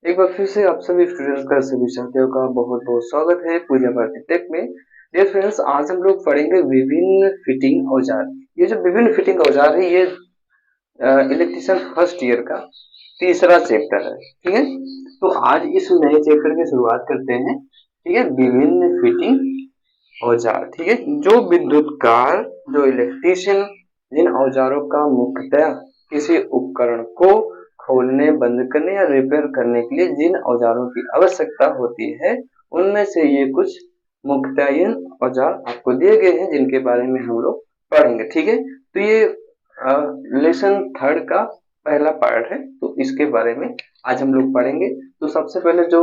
एक बार फिर से आप सभी स्टूडेंट्स का सभी छात्रों का बहुत बहुत स्वागत है पूजा भारती टेक में। डियर फ्रेंड्स, आज हम लोग पढ़ेंगे विभिन्न फिटिंग औजार। ये जो विभिन्न फिटिंग औजार है ये इलेक्ट्रिशियन फर्स्ट ईयर का तीसरा चैप्टर है। ठीक है, तो आज इस नए चैप्टर की शुरुआत करते हैं। ठीक है, विभिन्न फिटिंग औजार। ठीक है, जो विद्युतकार, जो इलेक्ट्रिशियन जिन औजारों का मुख्यतः किसी उपकरण को खोलने, बंद करने या रिपेयर करने के लिए जिन औजारों की आवश्यकता होती है, उनमें से ये कुछ मुख्यतः औजार आपको दिए गए हैं जिनके बारे में हम लोग पढ़ेंगे। ठीक है, तो ये लेसन थर्ड का पहला पार्ट है, तो इसके बारे में आज हम लोग पढ़ेंगे। तो सबसे पहले जो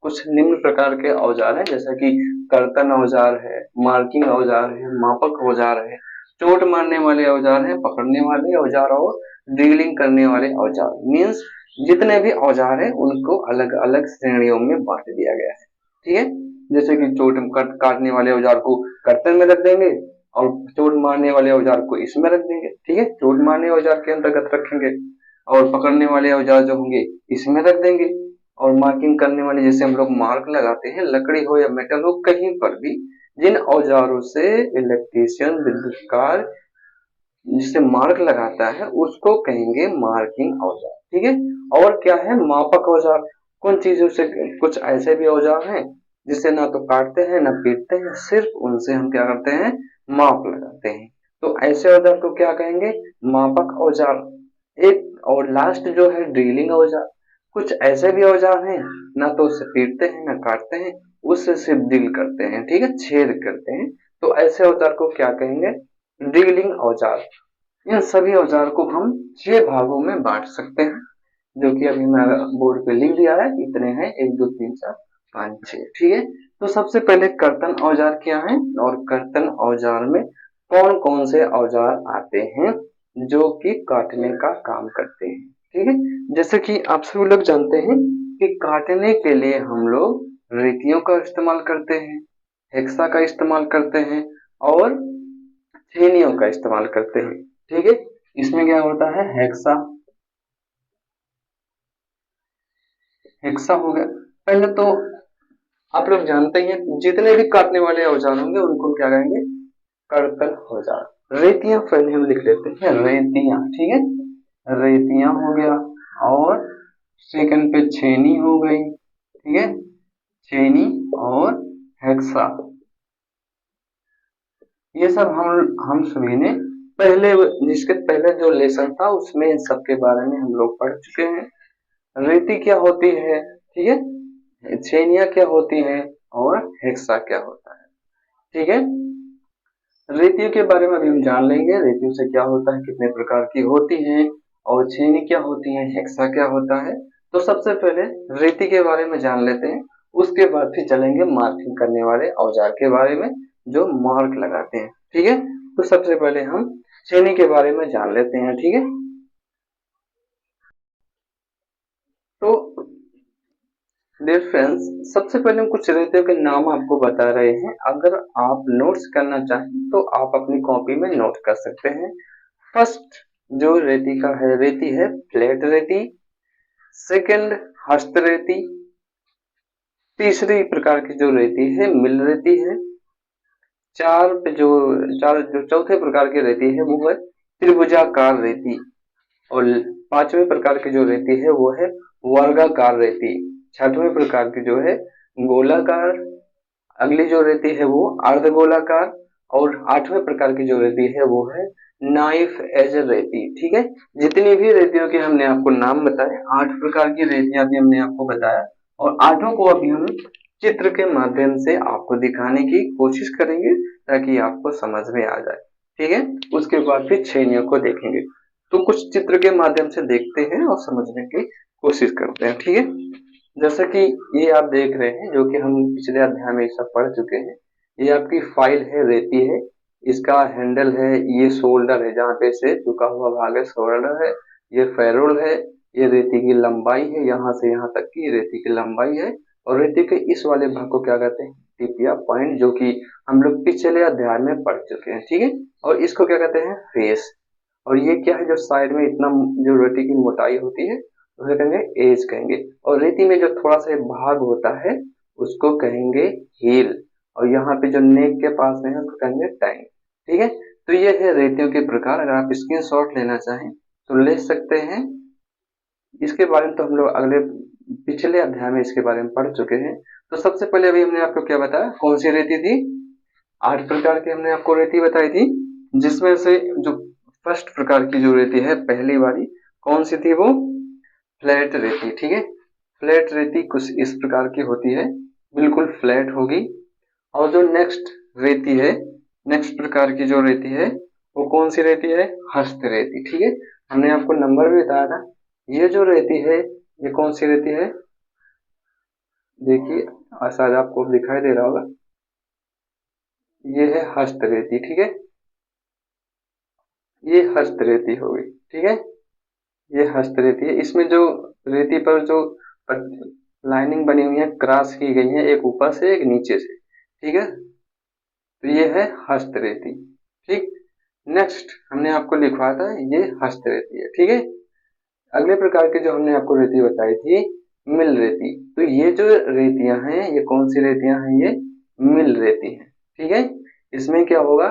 कुछ निम्न प्रकार के औजार हैं, जैसा कि कर्तन औजार है, मार्किंग औजार है, मापक औजार है, चोट मारने वाले औजार है, पकड़ने वाले औजार और ड्रिलिंग करने वाले औजार। मीन्स जितने भी औजार हैं उनको अलग अलग श्रेणियों में बांट दिया गया है। ठीक है, जैसे कि चोट काटने वाले औजार को कर्तन में रख देंगे और चोट मारने वाले औजार को इसमें रख देंगे। ठीक है, चोट मारने औजार के अंतर्गत रखेंगे और पकड़ने वाले औजार जो होंगे इसमें रख देंगे। और मार्किंग करने वाले, जैसे हम लोग मार्क लगाते हैं, लकड़ी हो या मेटल हो, कहीं पर भी जिन औजारों से इलेक्ट्रीशियन, विद्युतकार जिससे मार्क लगाता है उसको कहेंगे मार्किंग औजार। ठीक है, और क्या है मापक औजार। कुछ चीजों से, कुछ ऐसे भी औजार हैं जिससे ना तो काटते हैं ना पीटते हैं, सिर्फ उनसे हम क्या करते हैं, माप लगाते हैं। तो ऐसे औजार को क्या कहेंगे, मापक औजार। एक और लास्ट जो है ड्रिलिंग औजार। कुछ ऐसे भी औजार हैं ना तो उससे पीटते हैं ना काटते हैं, उससे सिर्फ ड्रिल करते हैं। ठीक है, छेद करते हैं। तो ऐसे औजार को क्या कहेंगे, ड्रिलिंग औजार। इन सभी औजार को हम 6 भागों में बांट सकते हैं, जो कि अभी मैं बोर्ड पे लिख दिया है। इतने हैं, 1 2 3 4 5 6। ठीक है, तो सबसे पहले कर्तन औजार क्या है, और कर्तन औजार में कौन कौन से औजार आते हैं जो कि काटने का काम करते हैं। ठीक है, जैसे कि आप सभी लोग जानते हैं कि काटने के लिए हम लोग रेतियों का इस्तेमाल करते हैं, हेक्सा का इस्तेमाल करते हैं और छेनियों का इस्तेमाल करते हैं। ठीक है, इसमें क्या होता है, हेक्सा। हेक्सा हो गया। पहले तो आप लोग जानते हैं जितने भी काटने वाले औजार होंगे उनको क्या कहेंगे, कर्तन औजार। रेतियां पहले हम लिख लेते हैं, रेतियां। ठीक है, रेतियां हो गया। और सेकंड पे छेनी हो गई। ठीक है, छेनी और हेक्सा। ये सब हम सभी ने पहले, जिसके पहले जो लेसन था उसमें इन सब के बारे में हम लोग पढ़ चुके हैं। रेती क्या होती है, ठीक है, छेनिया क्या होती है और हेक्सा क्या होता है। ठीक है, रेतियों के बारे में अभी हम जान लेंगे, रेतियों से क्या होता है, कितने प्रकार की होती हैं, और छेनी क्या होती है, हेक्सा क्या होता है। तो सबसे पहले रेती के बारे में जान लेते हैं, उसके बाद फिर चलेंगे मार्किंग करने वाले औजार के बारे में जो मार्क लगाते हैं। ठीक है, तो सबसे पहले हम छेनी के बारे में जान लेते हैं। ठीक है, तो डियर फ्रेंड्स, सबसे पहले हम कुछ रेतियों के नाम आपको बता रहे हैं। अगर आप नोट्स करना चाहें तो आप अपनी कॉपी में नोट कर सकते हैं। फर्स्ट जो रेती का है, रेती है फ्लैट रेती। सेकंड हस्त रेती। तीसरी प्रकार की जो रेती है मिल रेती है। चार पे जो चार जो चौथे प्रकार की रेती है वो है त्रिभुजाकार रेती। और पांचवें प्रकार की जो रेती है वो है वर्गाकार रेती। छठवें प्रकार की जो है गोलाकार। अगली जो रेती है वो अर्धगोलाकार। और आठवें प्रकार की जो रेती है वो है नाइफ एज रेती। ठीक है, जितनी भी रेतियों के हमने आपको नाम बताए, 8 प्रकार की रेतियां भी हमने आपको बताया, और आठों को अभी हम चित्र के माध्यम से आपको दिखाने की कोशिश करेंगे ताकि आपको समझ में आ जाए। ठीक है, उसके बाद फिर छेनियों को देखेंगे। तो कुछ चित्र के माध्यम से देखते हैं और समझने की कोशिश करते हैं। ठीक है, जैसे कि ये आप देख रहे हैं, जो कि हम पिछले अध्याय में सब पढ़ चुके हैं। ये आपकी फाइल है, रेती है, इसका हैंडल है, ये शोल्डर है, जहाँ पे से झुका हुआ भाग है शोल्डर है। ये फेरोल है, ये रेती की लंबाई है, यहाँ से यहाँ तक की रेती की लंबाई है। और रेती के इस वाले भाग को क्या कहते हैं, टिप या पॉइंट, जो कि हम लोग पिछले अध्याय में पढ़ चुके हैं। ठीक है, और इसको क्या कहते हैं, फेस। और ये क्या है, जो साइड में इतना जो रेती की मोटाई होती है उसे कहेंगे एज कहेंगे। और रेती में जो थोड़ा सा भाग होता है उसको कहेंगे हील, और यहाँ पे जो नेक के पास में है उसको कहेंगे टैंक। ठीक है, तो ये है रेतियों के प्रकार। अगर आप स्क्रीनशॉट लेना चाहें तो ले सकते हैं। इसके बारे में तो हम लोग अगले पिछले अध्याय में इसके बारे में पढ़ चुके हैं। तो सबसे पहले अभी हमने आपको क्या बताया, कौन सी रेती थी, 8 प्रकार की हमने आपको रेती बताई थी, जिसमें से जो फर्स्ट प्रकार की जो रेती है पहली वाली कौन सी थी, वो फ्लैट रेती। ठीक है, फ्लैट रेती कुछ इस प्रकार की होती है, बिल्कुल फ्लैट होगी। और जो नेक्स्ट रेती है, नेक्स्ट प्रकार की जो रेती है वो कौन सी रेती है, हस्त रेती। ठीक है, हमने आपको नंबर भी बताया था। ये जो रेती है ये कौन सी रेती है, देखिए शायद आपको दिखाई दे रहा होगा, ये है हस्त रेती। ठीक है, ये हस्त रेती हो गई। ठीक है, ये हस्त रेती है। इसमें जो रेती पर जो लाइनिंग बनी हुई है, क्रॉस की गई है, एक ऊपर से एक नीचे से। ठीक है, तो ये है हस्त रेती। ठीक, नेक्स्ट हमने आपको लिखवाया था ये हस्त रेती है। ठीक है, अगले प्रकार की जो हमने आपको रेती बताई थी मिल रेती। तो ये जो रेतियां हैं ये कौन सी रेतियां हैं, ये मिल रेती हैं। ठीक है, इसमें क्या होगा,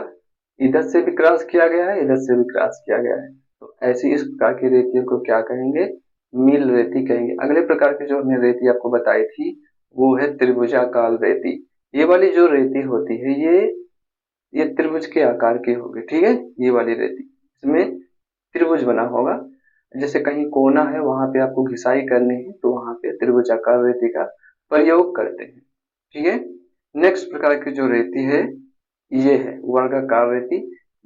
इधर से भी क्रॉस किया गया है, इधर से भी क्रॉस किया गया है, तो ऐसी इस प्रकार की रेतियों को क्या कहेंगे, मिल रेती कहेंगे। अगले प्रकार की जो हमने रेती आपको बताई थी वो है त्रिभुजाकार रेती। ये वाली जो रेती होती है ये त्रिभुज के आकार की होगी। ठीक है, ये वाली रेती, इसमें त्रिभुज बना होगा, जैसे कहीं कोना है वहां पे आपको घिसाई करनी है तो वहां पे त्रिभुजाकार रेती का प्रयोग करते हैं। ठीक है, नेक्स्ट प्रकार की जो रेती है ये है वर्गाकार रेती।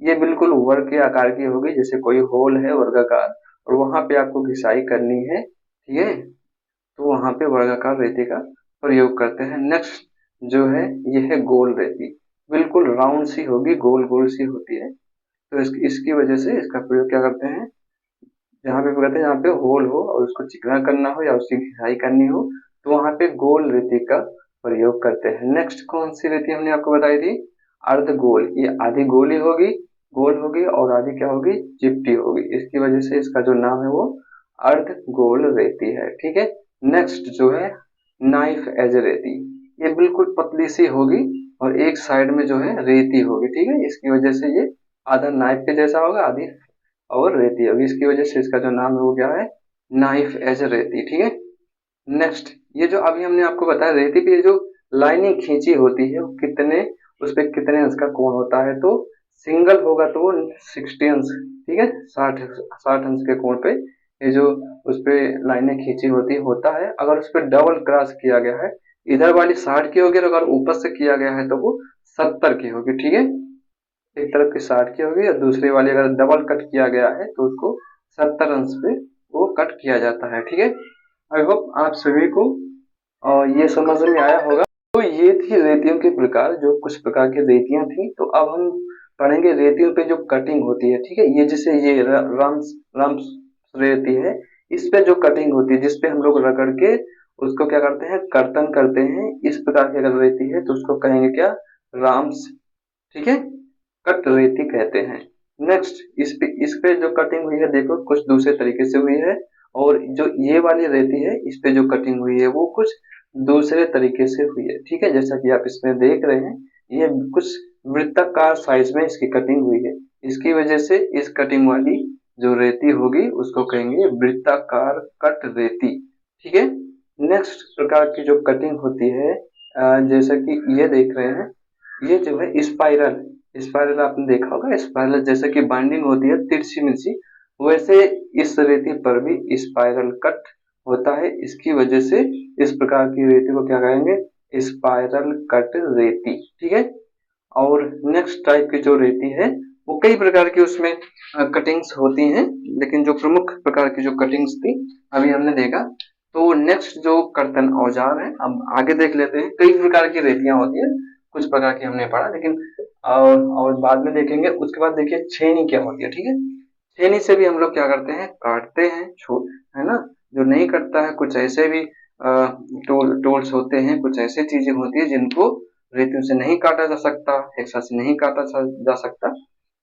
ये बिल्कुल वर्ग के आकार की होगी, जैसे कोई होल है वर्गाकार और वहां पे आपको घिसाई करनी है। ठीक है, तो वहां पे वर्गाकार रेती का प्रयोग करते हैं। नेक्स्ट जो है ये है गोल रेती, बिल्कुल राउंड सी होगी, गोल गोल सी होती है, तो इसकी वजह से इसका प्रयोग क्या करते हैं, जहाँ पे कहते हैं जहाँ पे होल हो और उसको चिकना करना हो या उसकी घिसाई करनी हो तो वहां पे गोल रेती का प्रयोग करते हैं। नेक्स्ट कौन सी रेती हमने आपको बताई थी, अर्ध गोल। ये आधी गोली होगी, गोल होगी, और आधी क्या होगी, चिपटी होगी, इसकी वजह से इसका जो नाम है वो अर्ध गोल रेती है। ठीक है, नेक्स्ट जो है नाइफ एज रेती। ये बिल्कुल पतली सी होगी और एक साइड में जो है रेती होगी। ठीक है, इसकी वजह से ये आधा नाइफ के जैसा होगा, आधी और रेती होगी, इसकी वजह से इसका जो नाम है वो क्या है, नाइफ एज रेती। ठीक है, नेक्स्ट ये जो अभी हमने आपको बताया रेती पे जो लाइनिंग खींची होती है वो कितने, उस पे कितने अंश का कोण होता है, तो सिंगल होगा तो 60 अंश। ठीक है, 60 अंश के कोण पे ये जो उस पे लाइनें खींची होती होता है। अगर उस पर डबल क्रॉस किया गया है, इधर वाली 60 की होगी और अगर ऊपर से किया गया है तो वो 70 की होगी। ठीक है, एक तरफ की 60 की होगी और दूसरी वाली अगर डबल कट किया गया है तो उसको 70 अंश पे वो कट किया जाता है। ठीक है, आई होप आप सभी को ये समझ में आया होगा। तो ये थी रेतियों के प्रकार, जो कुछ प्रकार की रेतियां थी। तो अब हम पढ़ेंगे रेतियों पे जो कटिंग होती है। ठीक है, ये जैसे ये रम्स रम्स रेती है, इस पे जो कटिंग होती है जिसपे हम लोग रगड़ के उसको क्या करते हैं, कर्तन करते हैं, इस प्रकार की अगर रेती है तो उसको कहेंगे क्या, राम्स। ठीक है, कट रेती कहते हैं। नेक्स्ट इस पे जो कटिंग हुई है देखो कुछ दूसरे तरीके से हुई है, और जो ये वाली रेती है इस पे जो कटिंग हुई है वो कुछ दूसरे तरीके से हुई है। ठीक है, जैसा कि आप इसमें देख रहे हैं ये कुछ वृत्ताकार साइज में इसकी कटिंग हुई है, इसकी वजह से इस कटिंग वाली जो रेती होगी उसको कहेंगे वृत्ताकार कट रेती। ठीक है, नेक्स्ट प्रकार की जो कटिंग होती है जैसा कि ये देख रहे हैं, ये जो है स्पाइरल, स्पाइरल आपने देखा होगा, स्पाइरल जैसे कि बाइंडिंग होती है तिरछी मिर्ची, वैसे इस रेती पर भी स्पाइरल कट होता है, इसकी वजह से इस प्रकार की रेती को क्या कहेंगे, स्पाइरल कट रेती। ठीक है, और नेक्स्ट टाइप की जो रेती है वो कई प्रकार की उसमें कटिंग्स होती हैं, लेकिन जो प्रमुख प्रकार की जो कटिंग्स थी अभी हमने देखा। तो नेक्स्ट जो कर्तन औजार है अब आगे देख लेते हैं। कई प्रकार की रेतियां होती है, कुछ प्रकार की हमने पढ़ा, लेकिन और बाद में देखेंगे। उसके बाद देखिए छेनी क्या होती है। ठीक है, छेनी से भी हम लोग क्या करते हैं, काटते हैं, है ना। जो नहीं कटता है, कुछ ऐसे भी टूल्स होते हैं, कुछ ऐसी चीजें होती है जिनको रेतियों से नहीं काटा जा सकता, हेक्सा से नहीं काटा जा सकता,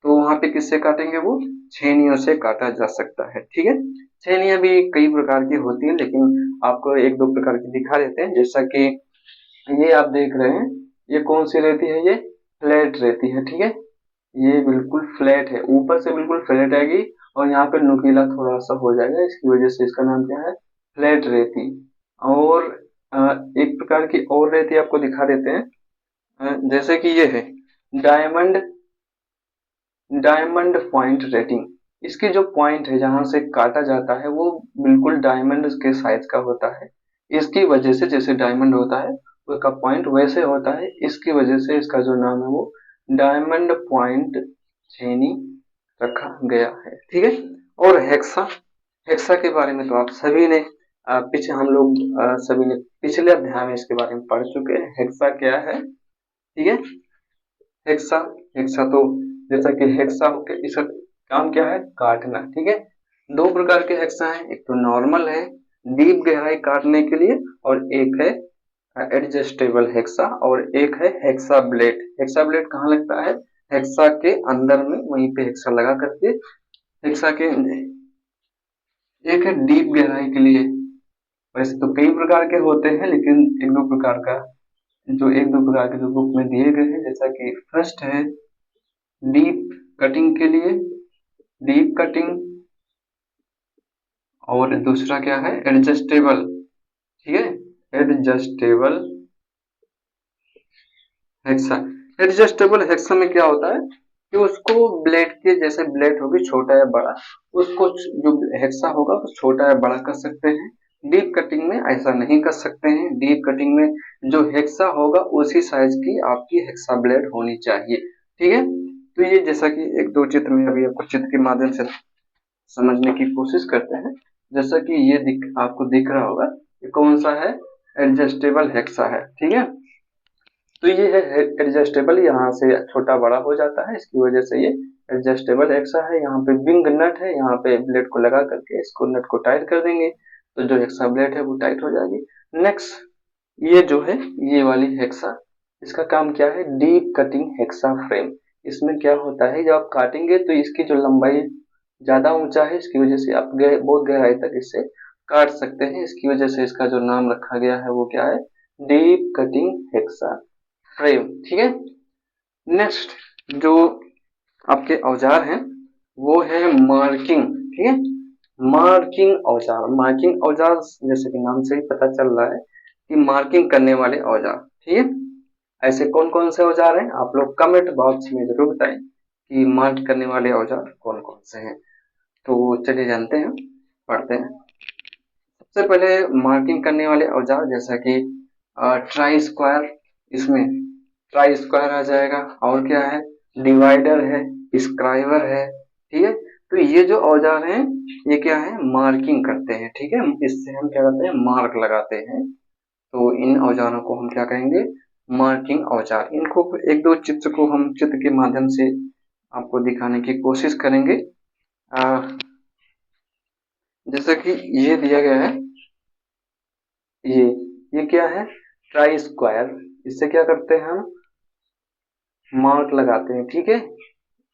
तो वहां पे किससे काटेंगे, वो छेनियों से काटा जा सकता है। ठीक है, छेनियां भी कई प्रकार की होती हैं, लेकिन आपको एक दो प्रकार की दिखा देते हैं। जैसा कि ये आप देख रहे हैं, ये कौन सी रहती है, ये फ्लैट रहती है। ठीक है, ये बिल्कुल फ्लैट है, ऊपर से बिल्कुल फ्लैट आएगी और यहाँ पे नुकीला थोड़ा सा हो जाएगा, इसकी वजह से इसका नाम क्या है, फ्लैट रेती। और एक प्रकार की और रेती आपको दिखा देते हैं, जैसे कि ये है डायमंड डायमंड पॉइंट रेटिंग। इसकी जो पॉइंट है जहां से काटा जाता है वो बिल्कुल डायमंड के साइज का होता है। इसकी वजह से, जैसे डायमंड होता है उसका पॉइंट वैसे होता है, इसकी वजह से इसका जो नाम है वो डायमंड पॉइंट छेनी रखा गया है। ठीक है, और हेक्सा, हेक्सा के बारे में तो आप सभी ने पीछे हम लोग सभी ने पिछले अध्याय में इसके बारे में पढ़ चुके हैं। हेक्सा क्या है, ठीक है, हेक्सा, हेक्सा तो जैसा कि हेक्सा इसका काम क्या है, काटना। ठीक है, दो प्रकार के हेक्सा हैं, एक तो नॉर्मल है डीप गहराई काटने के लिए, और एक है एडजस्टेबल हेक्सा, और एक है हेक्सा ब्लेड। हेक्सा ब्लेड कहाँ लगता है, हेक्सा के अंदर में, वहीं पे हेक्सा लगा करके हेक्सा के, एक है डीप गहराई के लिए। वैसे तो कई प्रकार के होते हैं, लेकिन एक दो प्रकार का, जो एक दो प्रकार के जो बुक में दिए गए हैं, जैसा कि फर्स्ट है डीप कटिंग के लिए, डीप कटिंग, और दूसरा क्या है, एडजस्टेबल। ठीक है, एडजस्टेबल हेक्सा। एडजस्टेबल हेक्सा में क्या होता है कि उसको ब्लेड के जैसे, ब्लेड होगी छोटा या बड़ा, उसको जो हेक्सा होगा वो छोटा या बड़ा कर सकते हैं। डीप कटिंग में ऐसा नहीं कर सकते हैं। डीप कटिंग में जो हेक्सा होगा उसी साइज की आपकी हेक्सा ब्लेड होनी चाहिए। ठीक है, तो ये जैसा कि एक दो चित्र में अभी आपको चित्र के माध्यम से समझने की कोशिश करते हैं। जैसा कि ये आपको दिख रहा होगा, ये कौन सा है, एडजस्टेबल हेक्सा है। ठीक है, तो ये है एडजस्टेबल, यहाँ से छोटा बड़ा हो जाता है, इसकी वजह से ये एडजस्टेबल हेक्सा है। यहाँ पे विंग नट है, यहाँ पे ब्लेड को लगा करके इसको नट को टाइट कर देंगे तो जो हेक्सा ब्लेड है वो टाइट हो जाएगी। नेक्स्ट, ये जो है ये वाली हेक्सा, इसका काम क्या है, डीप कटिंग हेक्सा फ्रेम। इसमें क्या होता है, जब आप काटेंगे तो इसकी जो लंबाई ज्यादा ऊंचा है, इसकी वजह से आप बहुत गहराई तक इससे काट सकते हैं। इसकी वजह से इसका जो नाम रखा गया है वो क्या है, डीप कटिंग हेक्सा फ्रेम। ठीक है, नेक्स्ट जो आपके औजार हैं वो है मार्किंग। ठीक है, मार्किंग औजार, मार्किंग औजार जैसे कि नाम से ही पता चल रहा है कि मार्किंग करने वाले औजार। ठीक है, ऐसे कौन कौन से औजार हैं, आप लोग कमेंट बॉक्स में जरूर बताएं कि मार्क करने वाले औजार कौन कौन से हैं। तो चलिए जानते हैं, पढ़ते हैं। सबसे पहले मार्किंग करने वाले औजार, जैसा कि ट्राई स्क्वायर, इसमें ट्राई स्क्वायर आ जाएगा, और क्या है, डिवाइडर है, स्क्राइबर है। ठीक है, तो ये जो औजार हैं ये क्या है, मार्किंग करते हैं। ठीक है, इससे हम क्या करते हैं, मार्क लगाते हैं। तो इन औजारों को हम क्या कहेंगे, मार्किंग औजार। इनको एक दो चित्र को हम चित्र के माध्यम से आपको दिखाने की कोशिश करेंगे। जैसा कि ये दिया गया है, ये क्या है, ट्राई स्क्वायर। इससे क्या करते हैं, हम मार्क लगाते हैं। ठीक है,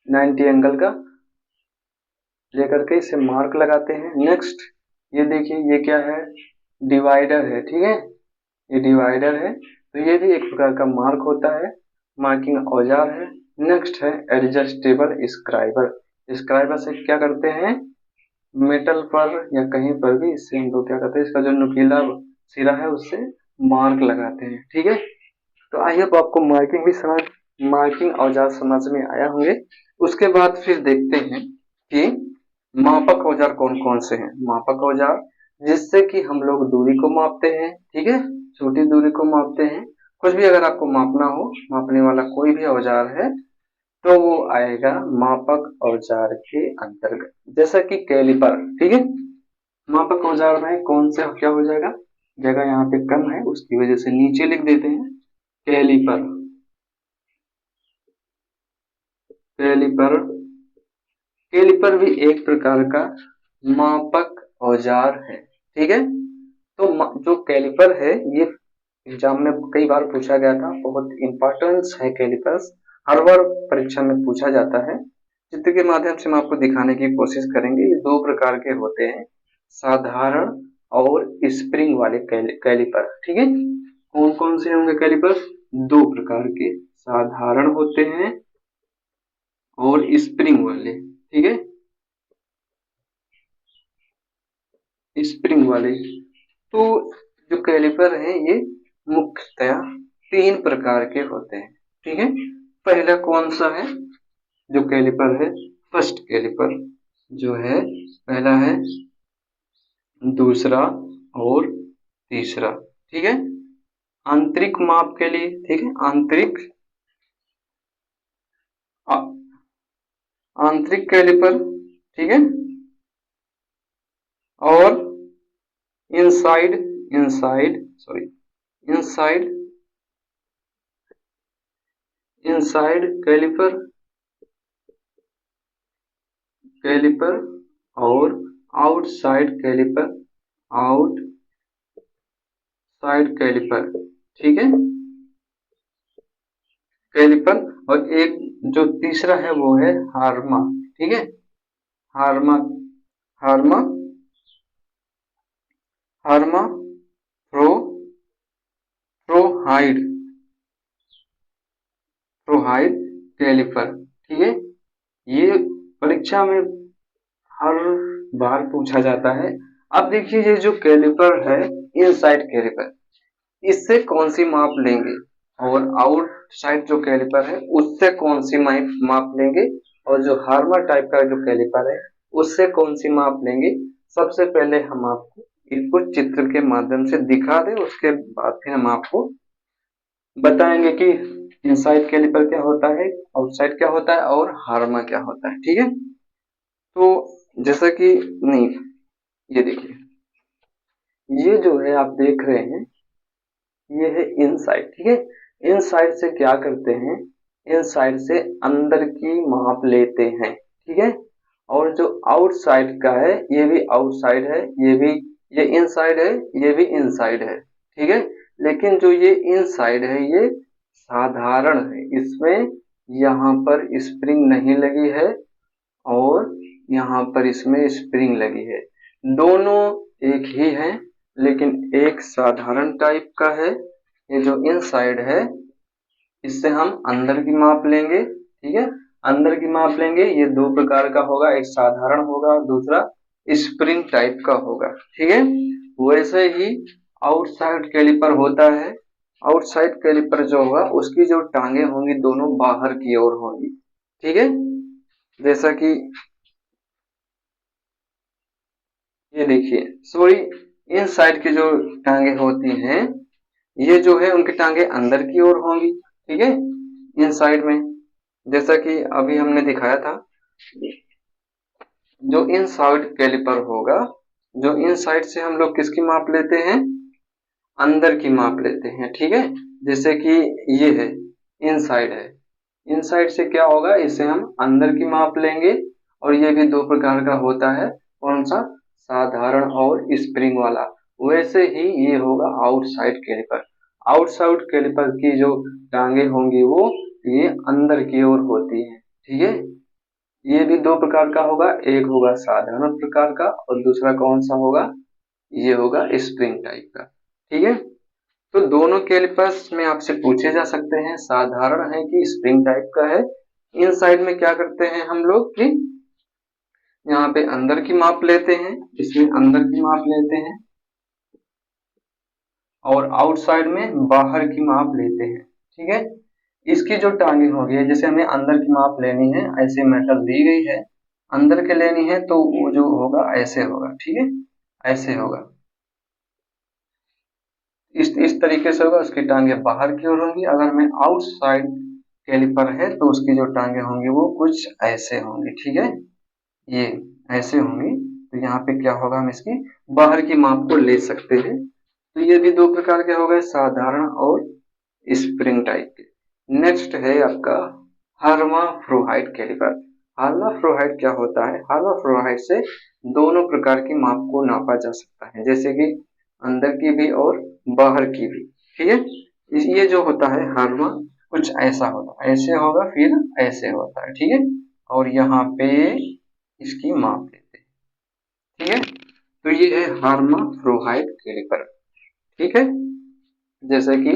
90 एंगल का लेकर के इसे मार्क लगाते हैं। नेक्स्ट, ये देखिए ये क्या है, डिवाइडर है। ठीक है, ये डिवाइडर है, तो ये भी एक प्रकार का मार्क होता है, मार्किंग औजार है। नेक्स्ट है एडजस्टेबल स्क्राइबर। स्क्राइबर से क्या करते हैं, मेटल पर या कहीं पर भी इससे हम लोग क्या करते हैं, इसका जो नुकीला सिरा है उससे मार्क लगाते हैं। ठीक है, तो आई होप आपको मार्किंग भी समझ, मार्किंग औजार समझ में आया होंगे। उसके बाद फिर देखते हैं कि मापक औजार कौन कौन से हैं। मापक औजार जिससे कि हम लोग दूरी को मापते हैं। ठीक है, छोटी दूरी को मापते हैं। कुछ भी अगर आपको मापना हो, मापने वाला कोई भी औजार है तो वो आएगा मापक औजार के अंतर्गत, जैसा कि कैलिपर। ठीक है, मापक औजार में कौन से क्या हो जाएगा, जगह यहाँ पे कम है उसकी वजह से नीचे लिख देते हैं कैलिपर। कैलिपर, कैलिपर भी एक प्रकार का मापक औजार है। ठीक है, तो जो कैलिपर है ये एग्जाम में कई बार पूछा गया था, बहुत इंपॉर्टेंस है कैलिपर्स, हर बार परीक्षा में पूछा जाता है। चित्र के माध्यम से हम आपको दिखाने की कोशिश करेंगे। ये दो प्रकार के होते हैं, साधारण और स्प्रिंग वाले कैलिपर। ठीक है, कौन कौन से होंगे कैलिपर? दो प्रकार के, साधारण होते हैं और स्प्रिंग वाले। ठीक है, स्प्रिंग वाले। तो जो कैलिपर है ये मुख्यतया तीन प्रकार के होते हैं। ठीक है, पहला कौन सा है जो कैलिपर है? फर्स्ट कैलिपर जो है, पहला है, दूसरा और तीसरा। ठीक है, आंतरिक माप के लिए। ठीक है, आंतरिक कैलिपर। ठीक है, और inside inside sorry inside inside caliper और आउटसाइड कैलिपर। ठीक है, कैलिपर। और एक जो तीसरा है वो है हार्मा। ठीक है, हार्मा हार्मा हार्मा फ्रो फ्रोहाइड फ्रोहाइड कैलिपर। ठीक है, ये परीक्षा में हर बार पूछा जाता है। अब देखिए, ये जो कैलिपर है, इनसाइड कैलिपर, इससे कौन सी माप लेंगे, और आउटसाइड जो कैलिपर है उससे कौन सी माप लेंगे, और जो हार्मा टाइप का जो कैलिपर है उससे कौन सी माप लेंगे। सबसे पहले हम आपको इसको चित्र के माध्यम से दिखा दें, उसके बाद फिर हम आपको बताएंगे कि इनसाइड कैलिपर क्या होता है, आउटसाइड क्या होता है और हार्मा क्या होता है। ठीक है, तो जैसा कि नहीं, ये देखिए, ये जो है आप देख रहे हैं, ये है इनसाइड। ठीक है, इनसाइड से क्या करते हैं, इनसाइड से अंदर की माप लेते हैं। ठीक है, और जो आउटसाइड का है ये भी आउटसाइड है, ये इनसाइड है, ये भी इनसाइड है। ठीक है, लेकिन जो ये इनसाइड है ये साधारण है, इसमें यहाँ पर स्प्रिंग नहीं लगी है और यहाँ पर इसमें स्प्रिंग लगी है। दोनों एक ही है, लेकिन एक साधारण टाइप का है। ये जो इनसाइड है इससे हम अंदर की माप लेंगे। ठीक है, अंदर की माप लेंगे, ये दो प्रकार का होगा, एक साधारण होगा और दूसरा स्प्रिंग टाइप का होगा। ठीक है, वैसे ही आउटसाइड कैलिपर होता है। आउटसाइड कैलिपर जो होगा उसकी जो टांगे होंगी दोनों बाहर की ओर होंगी। ठीक है, जैसा कि ये देखिए, सॉरी, इन साइड की जो टांगे होती हैं ये जो है उनकी टांगे अंदर की ओर होंगी। ठीक है, इन साइड में, जैसा कि अभी हमने दिखाया था, जो इन साइड कैलिपर होगा, जो इन साइड से हम लोग किसकी माप लेते हैं, अंदर की माप लेते हैं। ठीक है, जैसे कि ये है, इनसाइड है, इनसाइड से क्या होगा, इसे हम अंदर की माप लेंगे। और ये भी दो प्रकार का होता है, कौन सा, साधारण और स्प्रिंग वाला। वैसे ही ये होगा आउटसाइड कैलिपर। आउटसाइड कैलिपर की जो टांगे होंगी वो ये अंदर की ओर होती है। ठीक है, ये भी दो प्रकार का होगा, एक होगा साधारण प्रकार का और दूसरा कौन सा होगा, ये होगा स्प्रिंग टाइप का। ठीक है, तो दोनों कैलिपर्स में आपसे पूछे जा सकते हैं, साधारण है कि स्प्रिंग टाइप का है। इन साइड में क्या करते हैं हम लोग कि यहाँ पे अंदर की माप लेते हैं, इसमें अंदर की माप लेते हैं, और आउटसाइड में बाहर की माप लेते हैं। ठीक है, इसकी जो टांगे होगी, जैसे हमें अंदर की माप लेनी है, ऐसे मेटल दी गई है, अंदर के लेनी है तो वो जो होगा ऐसे होगा। ठीक है, ऐसे होगा, इस तरीके से होगा, उसकी टांगे बाहर की ओर होंगी। अगर मैं आउटसाइड कैलिपर है तो उसकी जो टांगे होंगी वो कुछ ऐसे होंगी। ठीक है, ये ऐसे होंगी, तो यहाँ पे क्या होगा, हम इसकी बाहर की माप को ले सकते हैं। तो ये भी दो प्रकार के हो गए, साधारण और स्प्रिंग टाइप के। नेक्स्ट है आपका हर्माफ्रोहाइड कैलिपर। हर्माफ्रोहाइड क्या होता है, हर्माफ्रोहाइड से दोनों प्रकार की माप को नापा जा सकता है, जैसे कि अंदर की भी और बाहर की भी। ठीक है, ये जो होता है हर्मा, कुछ ऐसा होता है, ऐसे होगा फिर ऐसे होता है। ठीक है, और यहाँ पे इसकी माप लेते हैं। ठीक है, तो ये है हार्माफ्रोहाइड कैलिपर। ठीक है, जैसे कि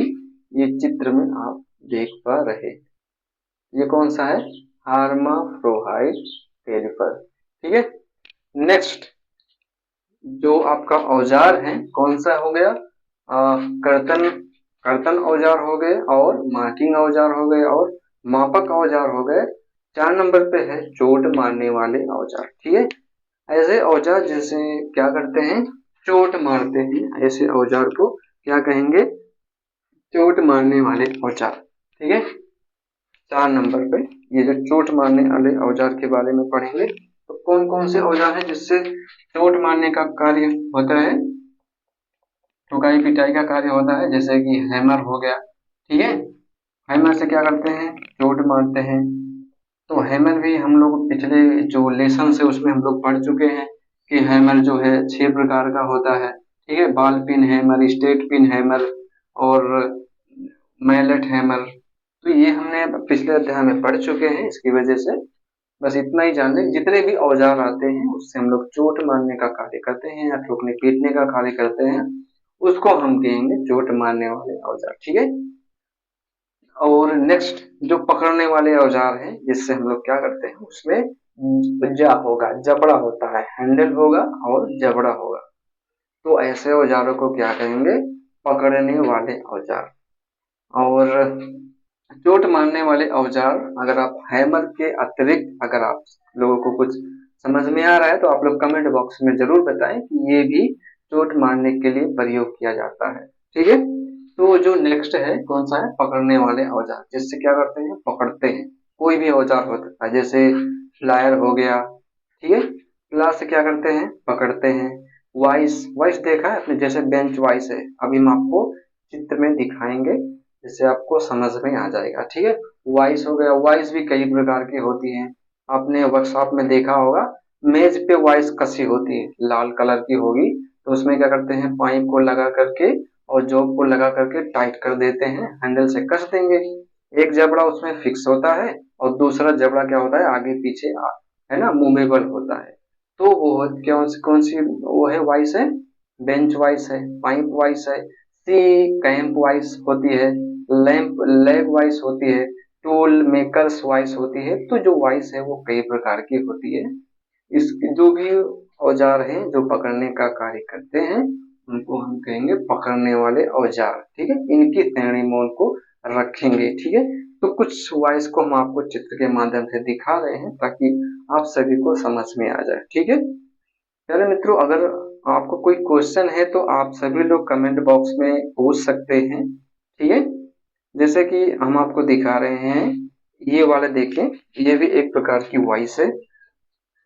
ये चित्र में आप देख पा रहे हैं, ये कौन सा है, हार्माफ्रोहाइड कैलिपर। ठीक है, नेक्स्ट जो आपका औजार है कौन सा हो गया, कर्तन कर्तन औजार हो गए, और मार्किंग औजार हो गए, और मापक औजार हो गए। 4 नंबर पे है चोट मारने वाले औजार। ठीक है, ऐसे औजार जैसे क्या करते हैं, चोट मारते हैं, ऐसे औजार को क्या कहेंगे, चोट मारने वाले औजार। ठीक है, 4 नंबर पे ये जो चोट मारने वाले औजार के बारे में पढ़ेंगे। तो कौन कौन से औजार है जिससे चोट मारने का कार्य होता है, ठुकाई पिटाई का कार्य होता है, जैसे कि हैमर हो गया। ठीक है, हैमर से क्या करते हैं, चोट मारते हैं। तो हैमर भी हम लोग पिछले जो लेसन है उसमें हम लोग पढ़ चुके हैं कि हैमर जो है 6 प्रकार का होता है। ठीक है, ball pin hammer, state pin hammer, और मैलेट हैमर। तो ये हमने पिछले अध्याय में पढ़ चुके हैं, इसकी वजह से बस इतना ही जान लें, जितने भी औजार आते हैं उससे हम लोग चोट मारने का कार्य करते हैं या ठोकने पीटने का कार्य करते हैं, उसको हम कहेंगे चोट मारने वाले औजार। ठीक है, और नेक्स्ट जो पकड़ने वाले औजार हैं जिससे हम लोग क्या करते हैं, उसमें जा होगा, जबड़ा होता है, हैंडल होगा और जबड़ा होगा। तो ऐसे औजारों को क्या कहेंगे, पकड़ने वाले औजार। और चोट मारने वाले औजार, अगर आप हैमर के अतिरिक्त अगर आप लोगों को कुछ समझ में आ रहा है तो आप लोग कमेंट बॉक्स में जरूर बताएं कि ये भी चोट मारने के लिए प्रयोग किया जाता है। ठीक है, तो जो नेक्स्ट है कौन सा है, पकड़ने वाले औजार, जिससे क्या करते हैं, पकड़ते हैं। कोई भी औजार हो सकता है, जैसे फ्लायर हो गया। ठीक है, फ्लायर से क्या करते हैं, पकड़ते हैं। वाइस, वाइस देखा है आपने, जैसे बेंच वाइस है, अभी हम आपको चित्र में दिखाएंगे जिससे आपको समझ में आ जाएगा। ठीक है, वाइस हो गया, वाइस भी कई प्रकार की होती हैं, आपने वर्कशॉप में देखा होगा, मेज पे वाइस कसी होती है, लाल कलर की होगी, तो उसमें क्या करते हैं, पाइप को लगा करके और जॉब को लगा करके टाइट कर देते हैं, हैंडल से कस देंगे। एक जबड़ा उसमें फिक्स होता है और दूसरा जबड़ा क्या होता है, आगे पीछे है ना, मूवेबल होता है। तो वो कौन सी वो है, वाइस है, बेंच वाइस है, पाइप वाइस है, सी कैंप वाइस होती है, लैंप लेग वाइस होती है, टूल मेकर्स वाइस होती है। तो जो वाइस है वो कई प्रकार की होती है। इस जो भी औजार हैं जो पकड़ने का कार्य करते हैं उनको हम कहेंगे पकड़ने वाले औजार। ठीक है, इनकी श्रेणी में उनको रखेंगे। ठीक है, तो कुछ वाइस को हम आपको चित्र के माध्यम से दिखा रहे हैं ताकि आप सभी को समझ में आ जाए। ठीक है, चलो मित्रों, अगर आपको कोई क्वेश्चन है तो आप सभी लोग कमेंट बॉक्स में पूछ सकते हैं। ठीक है, जैसे कि हम आपको दिखा रहे हैं, ये वाला देखें, ये भी एक प्रकार की वॉइस है।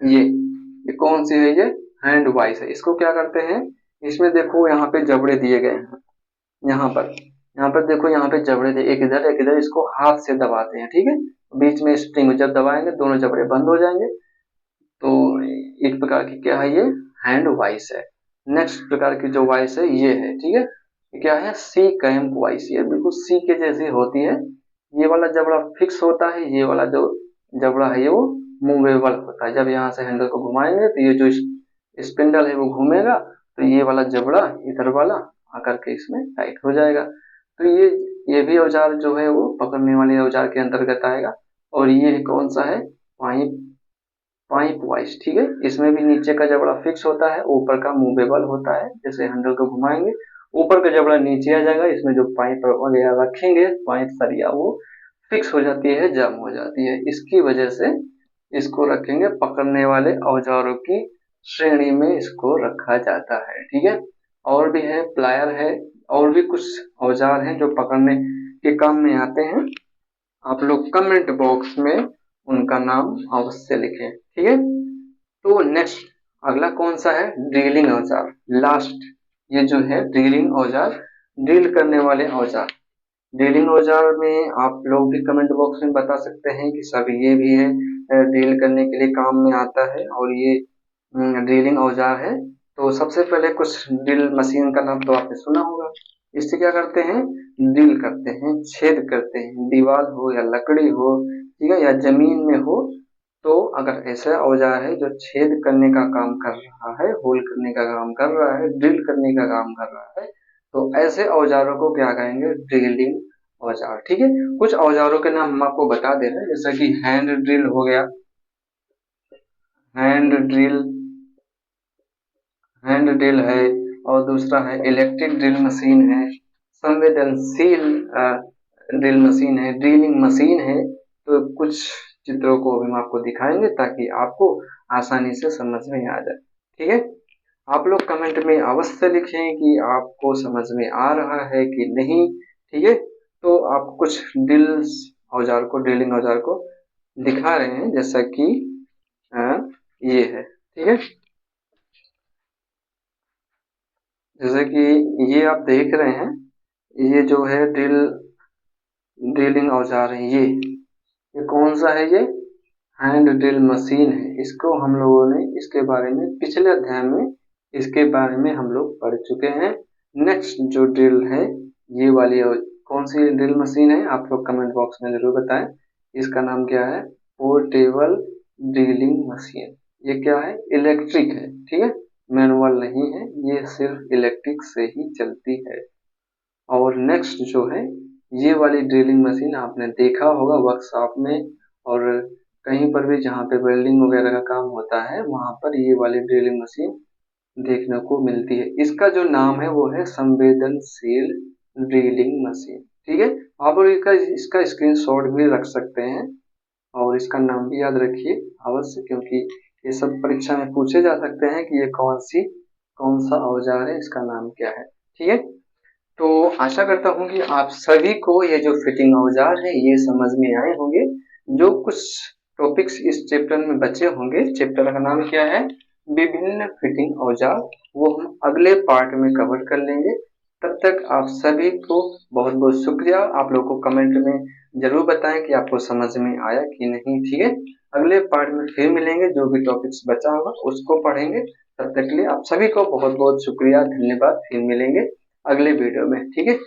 ये कौन सी है, ये हैंड वॉइस है। इसको क्या करते हैं, इसमें देखो यहाँ पे जबड़े दिए गए हैं, यहाँ पर देखो, यहाँ पे जबड़े दिए, एक इधर एक इधर, इसको हाथ से दबाते हैं। ठीक है, बीच में स्प्रिंग जब दबाएंगे दोनों जबड़े बंद हो जाएंगे। तो एक प्रकार की क्या है, ये हैंड वॉइस है। नेक्स्ट प्रकार की जो वॉइस है ये है। ठीक है, ये क्या है, सी कैंप वॉइस, ये बिल्कुल सी के जैसी होती है। ये वाला जबड़ा फिक्स होता है, ये वाला जो जबड़ा है ये वो मूवेबल होता है। जब यहाँ से हैंडल को घुमाएंगे तो ये जो स्पिंडल है वो घूमेगा, तो ये वाला जबड़ा इधर वाला आकर के इसमें टाइट हो जाएगा। तो ये भी औजार जो है वो पकड़ने वाले औजार के अंतर्गत आएगा। और ये कौन सा है, पाइप पाइप वाइस। ठीक है, इसमें भी नीचे का जबड़ा फिक्स होता है, ऊपर का मूवेबल होता है, जैसे हैंडल को घुमाएंगे ऊपर का जबड़ा नीचे आ जाएगा, इसमें जो पाइप वगैरह रखेंगे, पाइप सरिया, वो फिक्स हो जाती है, जम हो जाती है। इसकी वजह से इसको रखेंगे पकड़ने वाले औजारों की श्रेणी में इसको रखा जाता है। ठीक है, और भी है, प्लायर है, और भी कुछ औजार हैं जो पकड़ने के काम में आते हैं। आप लोग कमेंट बॉक्स में उनका नाम अवश्य लिखें। ठीक है, तो नेक्स्ट अगला कौन सा है, ड्रिलिंग औजार। लास्ट ये जो है ड्रिलिंग औजार, ड्रिल करने वाले औजार। ड्रिलिंग औजार में आप लोग भी कमेंट बॉक्स में बता सकते हैं कि सब ये भी है, ड्रिल करने के लिए काम में आता है और ये ड्रिलिंग औजार है। तो सबसे पहले कुछ ड्रिल मशीन का नाम तो आपने सुना होगा। इससे क्या करते हैं, ड्रिल करते हैं, छेद करते हैं, दीवार हो या लकड़ी हो, ठीक है, या जमीन में हो, तो अगर ऐसा औजार है जो छेद करने का काम कर रहा है, होल करने का काम कर रहा है, ड्रिल करने का काम कर रहा है, तो ऐसे औजारों को क्या कहेंगे? ड्रिलिंग औजार। ठीक है, कुछ औजारों के नाम हम आपको बता दे रहे हैं, जैसा कि हैंड ड्रिल हो गया, हैंड ड्रिल, हैंड ड्रिल है, और दूसरा है इलेक्ट्रिक ड्रिल मशीन है, संवेदनशील ड्रिल मशीन है, ड्रिलिंग मशीन है। तो कुछ चित्रों को हम आपको दिखाएंगे ताकि आपको आसानी से समझ में आ जाए। ठीक है, आप लोग कमेंट में अवश्य लिखें कि आपको समझ में आ रहा है कि नहीं। ठीक है, तो आप कुछ ड्रिलिंग औजार को दिखा रहे हैं, जैसा कि ये है। ठीक है, जैसे कि ये आप देख रहे हैं, ये जो है ड्रिलिंग औजार है, ये कौन सा है? ये हैंड ड्रिल मशीन है। इसको हम लोगों ने इसके बारे में पिछले अध्याय में इसके बारे में हम लोग पढ़ चुके हैं। नेक्स्ट जो ड्रिल है, ये वाली कौन सी ड्रिल मशीन है? आप लोग कमेंट बॉक्स में जरूर बताएं। इसका नाम क्या है? Portable drilling machine. ये क्या है? इलेक्ट्रिक है। ठीक है, मैनुअल नहीं है, ये सिर्फ इलेक्ट्रिक से ही चलती है। और नेक्स्ट जो है, ये वाली ड्रिलिंग मशीन आपने देखा होगा वर्कशॉप में, और कहीं पर भी जहाँ पे वेल्डिंग वगैरह का काम होता है वहां पर ये वाली ड्रिलिंग मशीन देखने को मिलती है। इसका जो नाम है वो है संवेदनशील ड्रिलिंग मशीन। ठीक है, आप लोग इसका स्क्रीनशॉट भी रख सकते हैं और इसका नाम भी याद रखिए अवश्य, क्योंकि ये सब परीक्षा में पूछे जा सकते हैं कि ये कौन सा औजार है, इसका नाम क्या है। ठीक है, तो आशा करता हूँ कि आप सभी को ये जो फिटिंग औजार है ये समझ में आए होंगे। जो कुछ टॉपिक्स इस चैप्टर में बचे होंगे, चैप्टर का नाम क्या है? विभिन्न फिटिंग औजार, वो हम अगले पार्ट में कवर कर लेंगे। तब तक आप सभी को बहुत बहुत शुक्रिया। आप लोग को कमेंट में जरूर बताएं कि आपको समझ में आया कि नहीं। ठीक है, अगले पार्ट में फिर मिलेंगे, जो भी टॉपिक्स बचा होगा उसको पढ़ेंगे। तब तक के लिए आप सभी को बहुत बहुत शुक्रिया, धन्यवाद। फिर मिलेंगे अगले वीडियो में। ठीक है।